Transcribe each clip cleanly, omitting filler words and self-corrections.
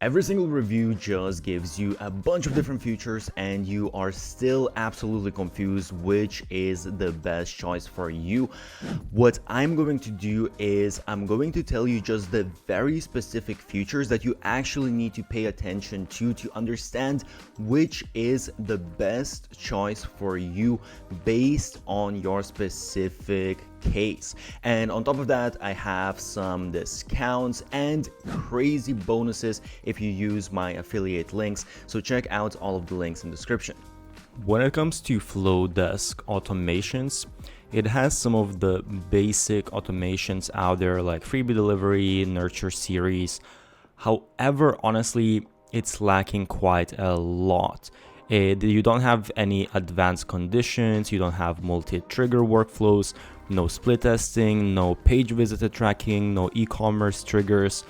Every single review just gives you a bunch of different features and you are still absolutely confused which is the best choice for you. What I'm going to do is I'm going to tell you just the very specific features that you actually need to pay attention to understand which is the best choice for you based on your specific case. And on top of that, I have some discounts and crazy bonuses if you use my affiliate links, so check out all of the links in the description. When it comes to Flodesk automations, it has some of the basic automations out there like freebie delivery, nurture series. However, honestly, it's lacking quite a lot. You don't have any advanced conditions, you don't have multi-trigger workflows, no split testing, no page visitor tracking, no e-commerce triggers.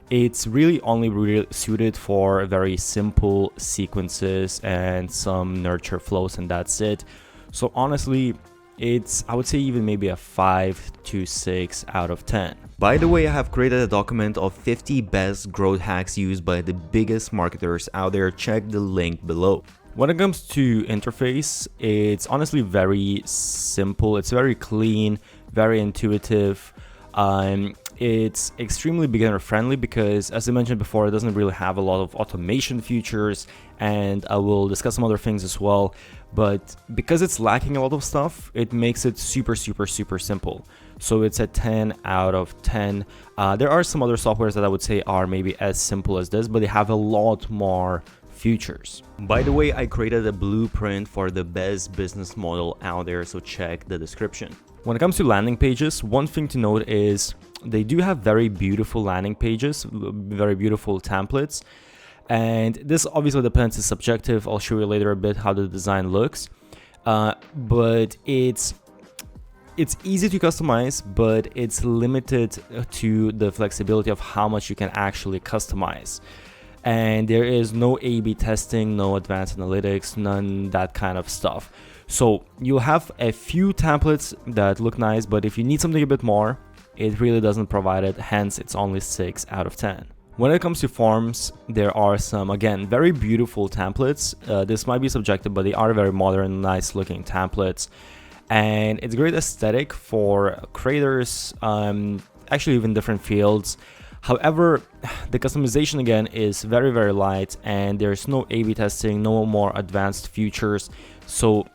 It's really only suited for very simple sequences and some nurture flows, and that's it. So honestly, I would say even maybe a 5 to 6 out of 10. By the way, I have created a document of 50 best growth hacks used by the biggest marketers out there. Check the link below. When it comes to interface, it's honestly very simple. It's very clean, very intuitive. It's extremely beginner friendly because, as I mentioned before, it doesn't really have a lot of automation features, and I will discuss some other things as well. But because it's lacking a lot of stuff, it makes it super simple. So it's a 10 out of 10. There are some other softwares that I would say are maybe as simple as this, but they have a lot more features. By the way, I created a blueprint for the best business model out there, so check the description. When it comes to landing pages, one thing to note is they do have very beautiful landing pages, very beautiful templates. And this obviously depends, it's subjective. I'll show you later a bit how the design looks. But it's easy to customize, but it's limited to the flexibility of how much you can actually customize. And there is no A/B testing, no advanced analytics, none that kind of stuff. So you'll have a few templates that look nice, but if you need something a bit more, it really doesn't provide it, hence it's only 6 out of 10. When it comes to forms, there are some, again, very beautiful templates. This might be subjective, but they are very modern, nice looking templates. And it's great aesthetic for creators, actually even different fields. However, the customization again is very light, and there's no A/B testing, no more advanced features. So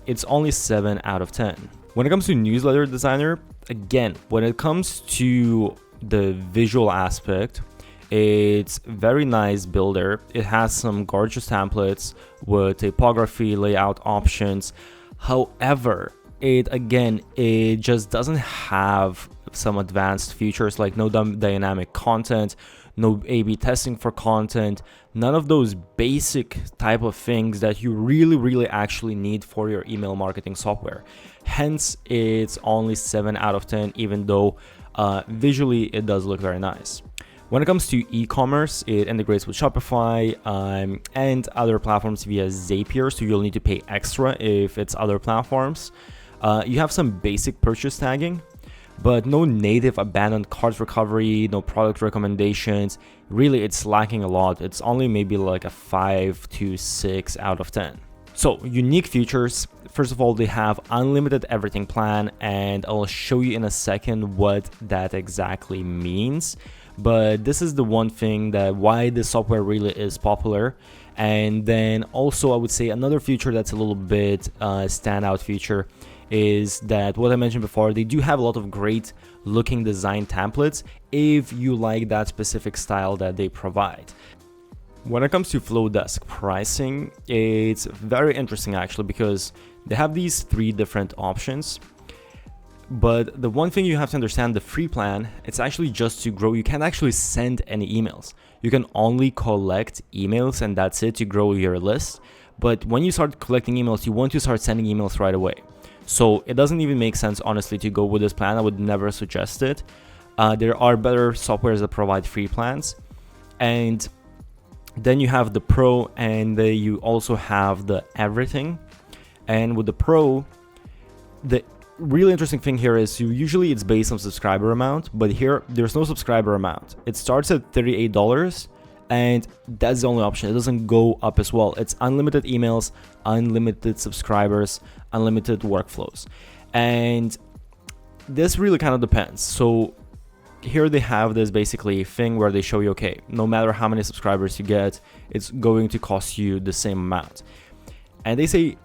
it's only 7 out of 10. When it comes to newsletter designer, again, when it comes to the visual aspect, it's very nice builder. It has some gorgeous templates with typography, layout options. However, it just doesn't have some advanced features like no dynamic content, no A/B testing for content, none of those basic type of things that you really actually need for your email marketing software. Hence, it's only 7 out of 10, even though visually it does look very nice. When it comes to e-commerce, it integrates with Shopify and other platforms via Zapier, so you'll need to pay extra if it's other platforms. You have some basic purchase tagging, but no native abandoned cart recovery, no product recommendations. Really, it's lacking a lot. It's only maybe like a 5 to 6 out of 10. So, unique features. First of all, they have unlimited everything plan, and I'll show you in a second what that exactly means. But this is the one thing that why this software really is popular. And then also I would say another feature that's a little bit standout feature is that what I mentioned before, they do have a lot of great looking design templates if you like that specific style that they provide. When it comes to Flodesk pricing, it's very interesting actually because they have these 3 different options. But the one thing you have to understand, the free plan, it's actually just to grow. You can't actually send any emails. You can only collect emails and that's it to grow your list. But when you start collecting emails, you want to start sending emails right away. So it doesn't even make sense, honestly, to go with this plan. I would never suggest it. There are better softwares that provide free plans. And then you have the Pro, and you also have the Everything. And with the Pro, the really interesting thing here is usually it's based on subscriber amount, but here there's no subscriber amount. It starts at $38 And that's the only option. It doesn't go up as well. It's unlimited emails, unlimited subscribers, unlimited workflows. And this really kind of depends. So here they have this basically thing where they show you, okay, no matter how many subscribers you get, it's going to cost you the same amount. And they say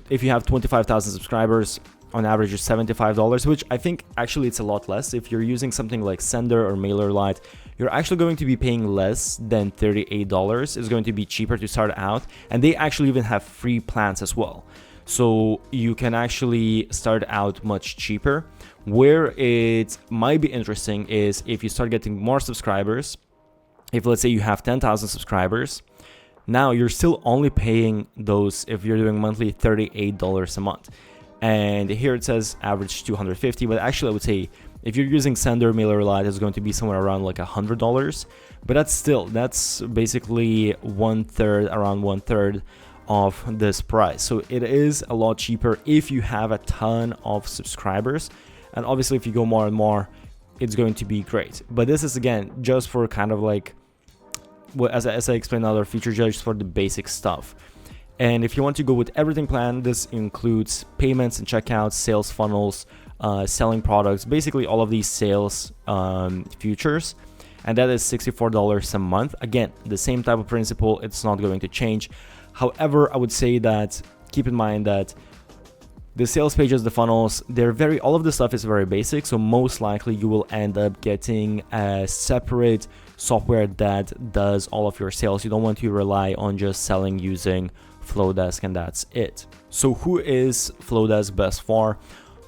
if you have 25,000 subscribers, on average is $75, which I think actually it's a lot less. If you're using something like Sender or MailerLite, you're actually going to be paying less than $38. It's going to be cheaper to start out. And they actually even have free plans as well. So you can actually start out much cheaper. Where it might be interesting is if you start getting more subscribers. If let's say you have 10,000 subscribers, now you're still only paying those, if you're doing monthly, $38 a month. And here it says average $250, but actually I would say if you're using Sender, MailerLite, it's going to be somewhere around like $100. But that's basically around one third of this price. So it is a lot cheaper if you have a ton of subscribers. And obviously if you go more and more, it's going to be great. But this is again just for kind of like, as I explained, other feature just for the basic stuff. And if you want to go with everything plan, this includes payments and checkouts, sales funnels, selling products, basically all of these sales features. And that is $64 a month. Again, the same type of principle, it's not going to change. However, I would say that keep in mind that the sales pages, the funnels, all of this stuff is very basic. So most likely you will end up getting a separate software that does all of your sales. You don't want to rely on just selling using Flodesk and that's it. So who is Flodesk best for?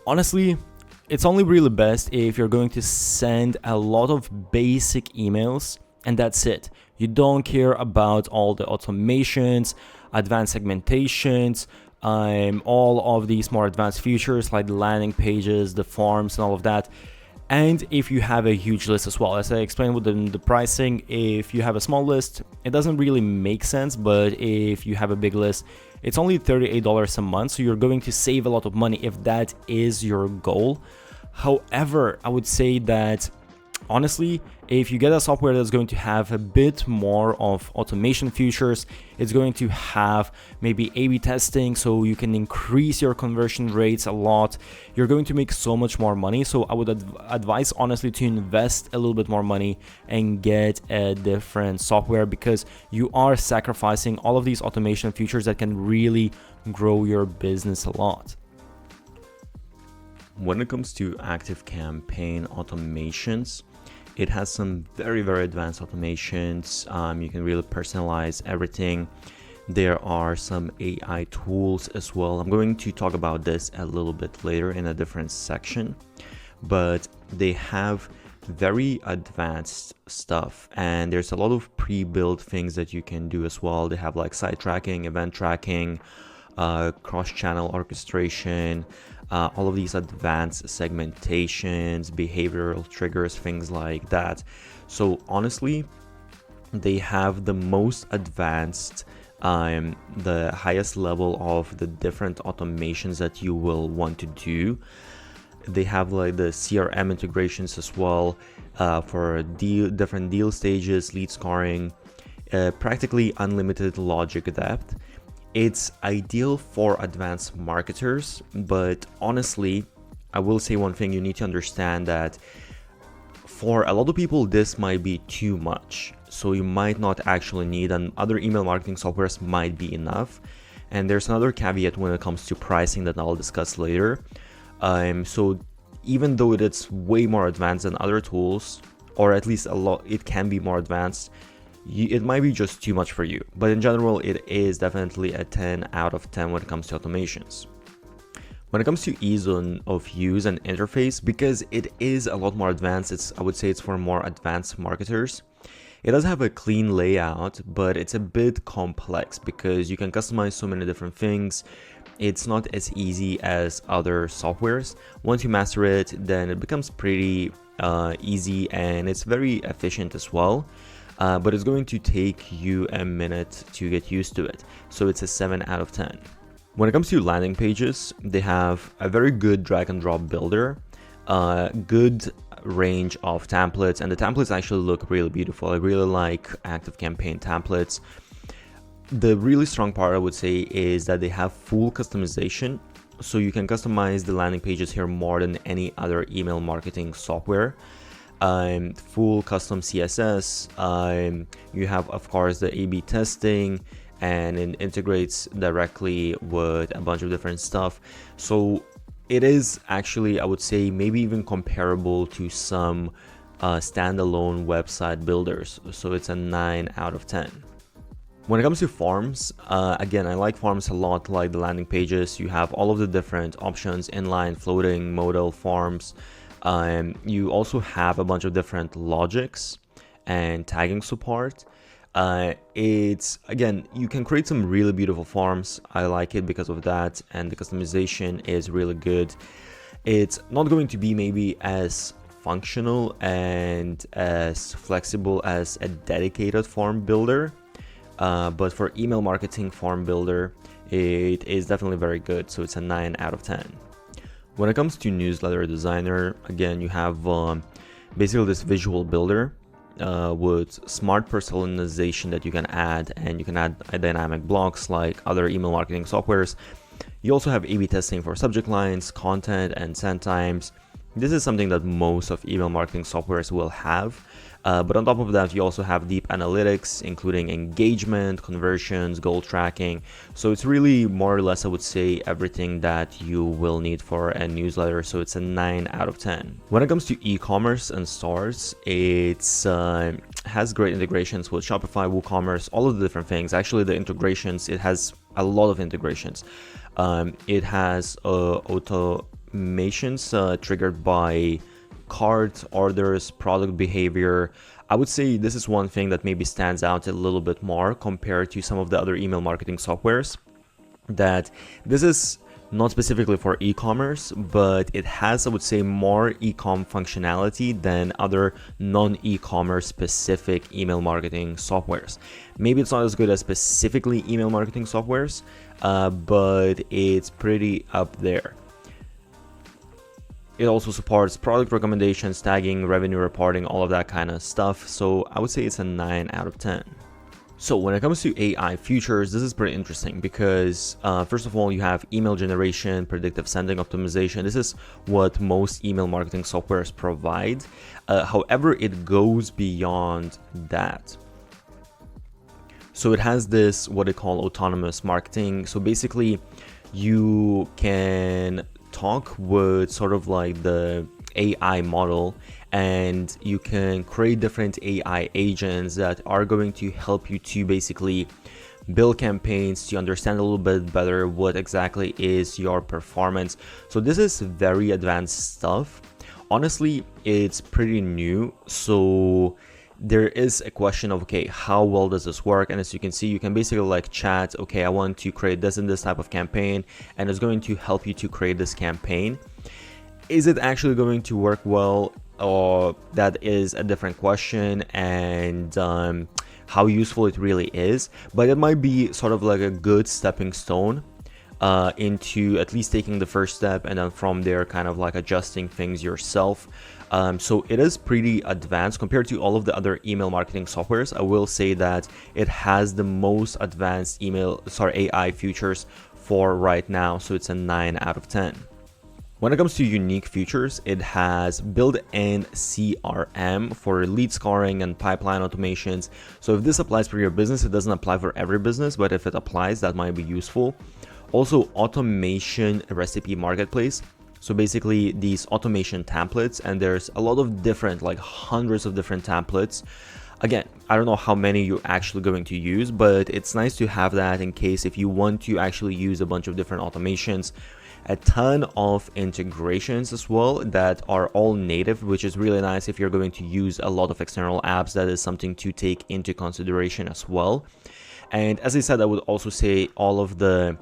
Honestly, it's only really best if you're going to send a lot of basic emails and that's it. You don't care about all the automations, advanced segmentations, all of these more advanced features like the landing pages, the forms and all of that. And if you have a huge list as well, as I explained with the pricing, if you have a small list, it doesn't really make sense. But if you have a big list, it's only $38 a month. So you're going to save a lot of money if that is your goal. However, I would say that honestly, if you get a software that's going to have a bit more of automation features, it's going to have maybe A/B testing, so you can increase your conversion rates a lot. You're going to make so much more money. So I would advise honestly to invest a little bit more money and get a different software, because you are sacrificing all of these automation features that can really grow your business a lot. When it comes to ActiveCampaign automations, it has some very, very advanced automations. You can really personalize everything. There are some AI tools as well. I'm going to talk about this a little bit later in a different section, but they have very advanced stuff, and there's a lot of pre-built things that you can do as well. They have like site tracking, event tracking, cross-channel orchestration, all of these advanced segmentations, behavioral triggers, things like that. So honestly, they have the most advanced, the highest level of the different automations that you will want to do. They have like the CRM integrations as well, for different deal stages, lead scoring, practically unlimited logic depth. It's ideal for advanced marketers, but honestly, I will say one thing: you need to understand that for a lot of people, this might be too much. So you might not actually need, and other email marketing softwares might be enough. And there's another caveat when it comes to pricing that I'll discuss later. So even though it's way more advanced than other tools, or at least it can be more advanced, it might be just too much for you. But in general, it is definitely a 10 out of 10 when it comes to automations. When it comes to ease of use and interface, because it is a lot more advanced, I would say it's for more advanced marketers. It does have a clean layout, but it's a bit complex because you can customize so many different things. It's not as easy as other softwares. Once you master it, then it becomes pretty easy, and it's very efficient as well. But it's going to take you a minute to get used to it. So it's a 7 out of 10. When it comes to landing pages, they have a very good drag and drop builder, good range of templates, and the templates actually look really beautiful. I really like ActiveCampaign templates. The really strong part, I would say, is that they have full customization. So you can customize the landing pages here more than any other email marketing software. Full custom CSS. You have, of course, the A/B testing, and it integrates directly with a bunch of different stuff. So it is actually, I would say, maybe even comparable to some standalone website builders. So it's a 9 out of 10. When it comes to forms, again, I like forms a lot, like the landing pages. You have all of the different options: inline, floating, modal forms. You also have a bunch of different logics and tagging support. It's, again, you can create some really beautiful forms. I like it because of that, and the customization is really good. It's not going to be maybe as functional and as flexible as a dedicated form builder. But for email marketing form builder, it is definitely very good. So it's a 9 out of 10. When it comes to newsletter designer, again, you have basically this visual builder with smart personalization that you can add, and you can add dynamic blocks like other email marketing softwares. You also have A/B testing for subject lines, content, and send times. This is something that most of email marketing softwares will have. But on top of that, you also have deep analytics, including engagement, conversions, goal tracking. So it's really more or less, I would say, everything that you will need for a newsletter. So it's a 9 out of 10. When it comes to e-commerce and stores, it's has great integrations with Shopify, WooCommerce, all of the different things. Actually, the integrations, it has a lot of integrations. It has automations triggered by cart orders, product behavior. I would say this is one thing that maybe stands out a little bit more compared to some of the other email marketing softwares, that this is not specifically for e-commerce, but it has, I would say, more e-com functionality than other non-e-commerce specific email marketing softwares. Maybe it's not as good as specifically email marketing softwares, but it's pretty up there. It also supports product recommendations, tagging, revenue reporting, all of that kind of stuff. So I would say it's a 9 out of 10. So when it comes to AI features, this is pretty interesting because first of all, you have email generation, predictive sending optimization. This is what most email marketing softwares provide. However, it goes beyond that. So it has this, what they call autonomous marketing. So basically, you can talk with sort of like the AI model, and you can create different AI agents that are going to help you to basically build campaigns, to understand a little bit better what exactly is your performance. So this is very advanced stuff. Honestly, it's pretty new. So there is a question of, okay, how well does this work? And as you can see, you can basically like chat, okay, I want to create this and this type of campaign, and it's going to help you to create this campaign. Is it actually going to work well? Or that is a different question, and how useful it really is. But it might be sort of like a good stepping stone into at least taking the first step, and then from there kind of like adjusting things yourself. So it is pretty advanced compared to all of the other email marketing softwares. I will say that it has the most advanced AI features for right now. So it's a 9 out of 10. When it comes to unique features, it has built-in CRM for lead scoring and pipeline automations. So if this applies for your business, it doesn't apply for every business, but if it applies, that might be useful. Also, automation recipe marketplace. So basically these automation templates, and there's a lot of different, like hundreds of different templates. Again, I don't know how many you're actually going to use, but it's nice to have that in case if you want to actually use a bunch of different automations. A ton of integrations as well that are all native, which is really nice if you're going to use a lot of external apps. That is something to take into consideration as well. And as I said, I would also say all of the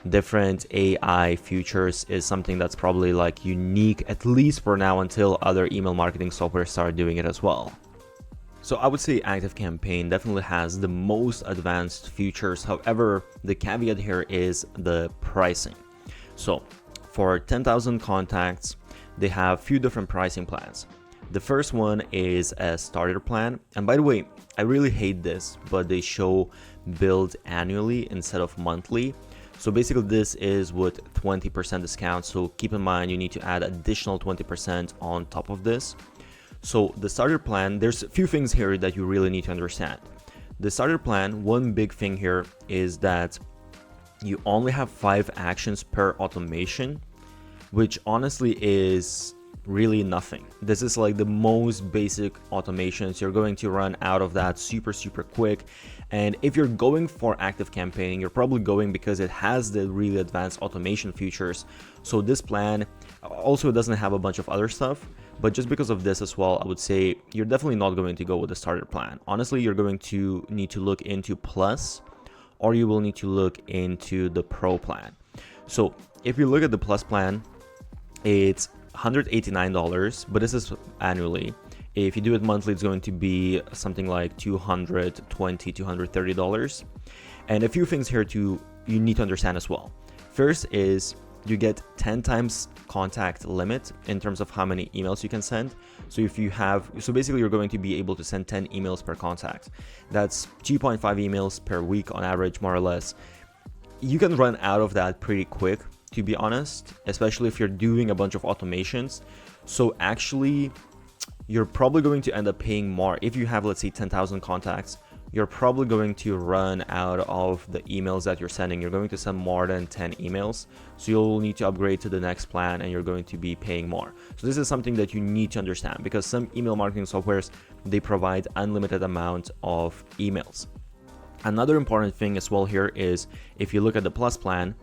different AI features is something that's probably like unique, at least for now, until other email marketing software start doing it as well. So I would say ActiveCampaign definitely has the most advanced features. However, the caveat here is the pricing. So for 10,000 contacts, they have a few different pricing plans. The first one is a starter plan. And by the way, I really hate this, but they show billed annually instead of monthly. So basically this is with 20% discount. So keep in mind, you need to add additional 20% on top of this. So the starter plan, there's a few things here that you really need to understand. The starter plan, one big thing here is that you only have 5 actions per automation, which honestly is really nothing. This is like the most basic automations. You're going to run out of that super quick. And if you're going for ActiveCampaign, you're probably going because it has the really advanced automation features. So this plan also doesn't have a bunch of other stuff, but just because of this as well, I would say you're definitely not going to go with the starter plan. Honestly, you're going to need to look into Plus, or you will need to look into the Pro plan. So if you look at the Plus plan, it's $189, but this is annually. If you do it monthly, it's going to be something like $220, $230. And a few things here you need to understand as well. First is you get 10 times contact limit in terms of how many emails you can send. So basically you're going to be able to send 10 emails per contact. That's 2.5 emails per week on average, more or less. You can run out of that pretty quick, to be honest, especially if you're doing a bunch of automations. So actually, you're probably going to end up paying more. If you have, let's say, 10,000 contacts, you're probably going to run out of the emails that you're sending. You're going to send more than 10 emails. So you'll need to upgrade to the next plan and you're going to be paying more. So this is something that you need to understand, because some email marketing softwares, they provide unlimited amount of emails. Another important thing as well here is if you look at the Plus plan,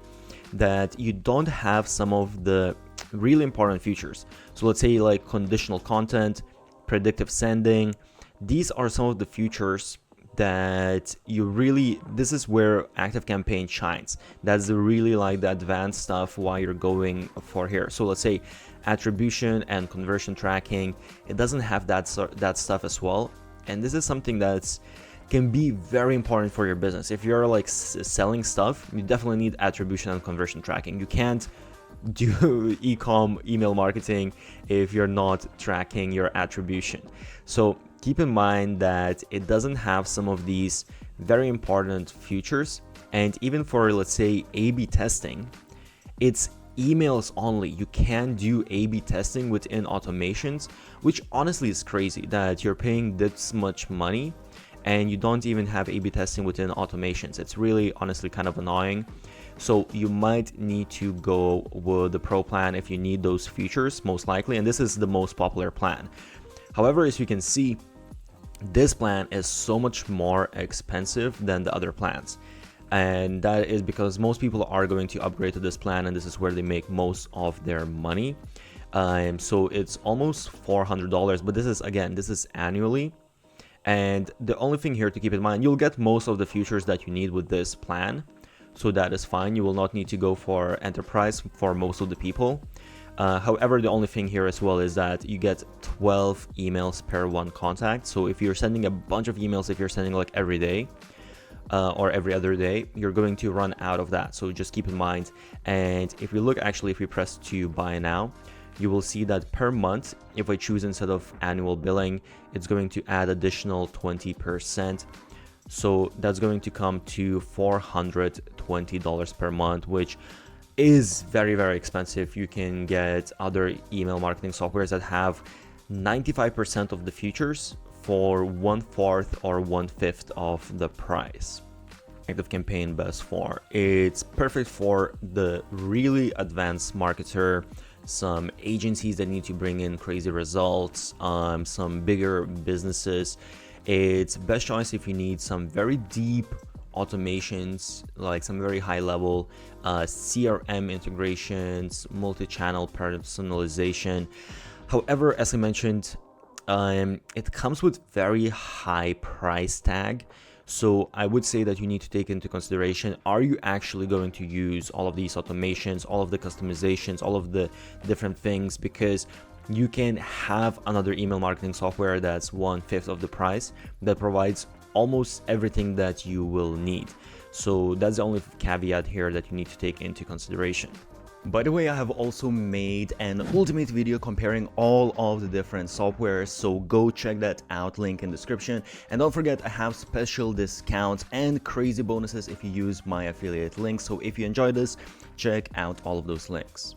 that you don't have some of the really important features. So let's say like conditional content, predictive sending. These are some of the features that this is where ActiveCampaign shines. That's really like the advanced stuff why you're going for here. So let's say attribution and conversion tracking, it doesn't have that stuff as well. And this is something that's can be very important for your business. If you're like selling stuff, you definitely need attribution and conversion tracking. You can't do email marketing if you're not tracking your attribution. So keep in mind that it doesn't have some of these very important features. And even for, let's say, A/B testing, it's emails only. You can do A/B testing within automations, which honestly is crazy that you're paying this much money and you don't even have A/B testing within automations. It's really honestly kind of annoying. So you might need to go with the Pro plan if you need those features, most likely, and this is the most popular plan. However, as you can see, this plan is so much more expensive than the other plans. And that is because most people are going to upgrade to this plan, and this is where they make most of their money. So it's almost $400, but this is annually. And the only thing here to keep in mind, you'll get most of the features that you need with this plan. So that is fine. You will not need to go for enterprise for most of the people. However, the only thing here as well is that you get 12 emails per one contact. So if you're sending a bunch of emails, if you're sending like every day or every other day, you're going to run out of that. So just keep in mind. And if we look, actually, if we press to buy now, you will see that per month, if I choose instead of annual billing, it's going to add additional 20%. So that's going to come to $420 per month, which is very, very expensive. You can get other email marketing softwares that have 95% of the features for 1/4 or 1/5 of the price. ActiveCampaign best for. It's perfect for the really advanced marketer, some agencies that need to bring in crazy results, some bigger businesses. It's best choice if you need some very deep automations, like some very high level CRM integrations, multi-channel personalization. However, as I mentioned, it comes with very high price tag. So I would say that you need to take into consideration, are you actually going to use all of these automations, all of the customizations, all of the different things? Because you can have another email marketing software that's 1/5 of the price that provides almost everything that you will need. So that's the only caveat here that you need to take into consideration. By the way, I have also made an ultimate video comparing all of the different softwares, so go check that out, link in description. And don't forget, I have special discounts and crazy bonuses if you use my affiliate link. So if you enjoy this, check out all of those links.